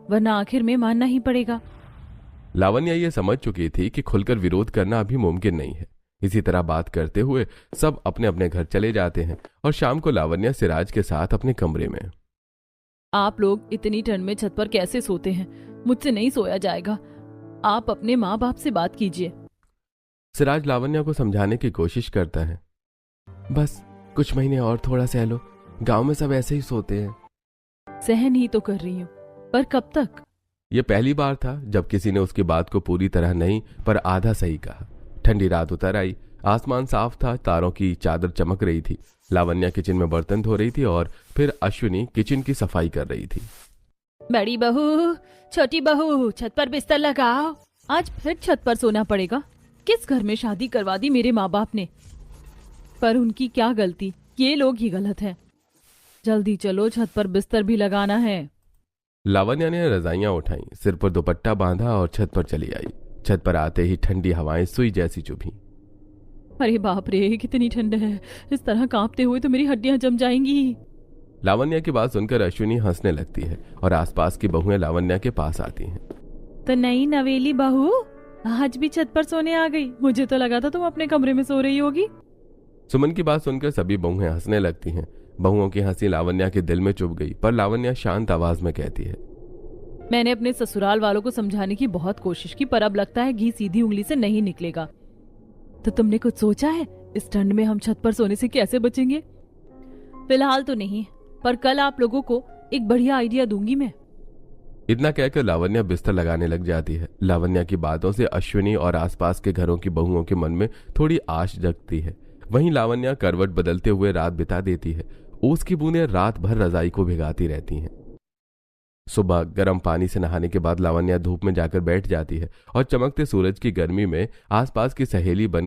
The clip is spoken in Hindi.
वरना आखिर में मानना ही पड़ेगा। लावण्या ये समझ चुकी थी कि खुलकर विरोध करना अभी मुमकिन नहीं है। इसी तरह बात करते हुए सब अपने अपने घर चले जाते हैं और शाम को लावण्या सिराज के साथ अपने कमरे में। आप लोग इतनी ठंड में छत पर कैसे सोते हैं? मुझसे नहीं सोया जाएगा। आप अपने माँ बाप से बात कीजिए। सिराज लावण्या को समझाने की कोशिश करता है। बस कुछ महीने और थोड़ा सह लो, गांव में सब ऐसे ही सोते हैं। सहन ही तो कर रही हूँ, पर कब तक? यह पहली बार था जब किसी ने उसकी बात को पूरी तरह नहीं पर आधा सही कहा। ठंडी रात उतर आई, आसमान साफ था, तारों की चादर चमक रही थी। लावण्या किचन में बर्तन धो रही थी और फिर अश्विनी किचन की सफाई कर रही थी। बड़ी बहू, छोटी बहू, छत पर बिस्तर लगाओ। आज फिर छत पर सोना पड़ेगा। किस घर में शादी करवा दी मेरे माँ बाप ने? पर उनकी क्या गलती, ये लोग ही गलत हैं। जल्दी चलो, छत पर बिस्तर भी लगाना है। लावण्या ने रजाइयां उठाई, सिर पर दुपट्टा बांधा और छत पर चली आई। छत पर आते ही ठंडी हवाएं सुई जैसी चुभी। अरे बाप रे, कितनी ठंड है। इस तरह कांपते हुए तो मेरी हड्डियां जम जाएंगी। लावण्या की बात सुनकर अश्विनी हंसने लगती है और आसपास की बहुएं लावण्या के पास आती हैं। तो नई नवेली बहू आज भी छत पर सोने आ गई। मुझे तो लगा था तुम अपने कमरे में सो रही होगी। सुमन की बात सुनकर सभी बहुएं हंसने लगती हैं। बहुओं की हंसी लावण्या के दिल में चुभ गई, पर लावण्या शांत आवाज में कहती है, मैंने अपने ससुराल वालों को समझाने की बहुत कोशिश की, पर अब लगता है घी सीधी उंगली से नहीं निकलेगा। तो तुमने कुछ सोचा है इस ठंड में हम छत पर सोने से कैसे बचेंगे? फिलहाल तो नहीं, पर कल आप लोगों को एक बढ़िया आइडिया दूंगी मैं। इतना कहकर लावण्या बिस्तर लगाने लग जाती है। लावण्या की बातों से अश्विनी और आसपास के घरों की बहुओं के मन में थोड़ी आश जगती है। वहीं लावण्या करवट बदलते हुए रात बिता देती है। ओस की बूंदें रात भर रजाई को भिगाती रहती हैं। सुबह गर्म पानी से नहाने के बाद लावण्या धूप में जाकर बैठ जाती है और चमकते सूरज की गर्मी में आसपास की सहेली बन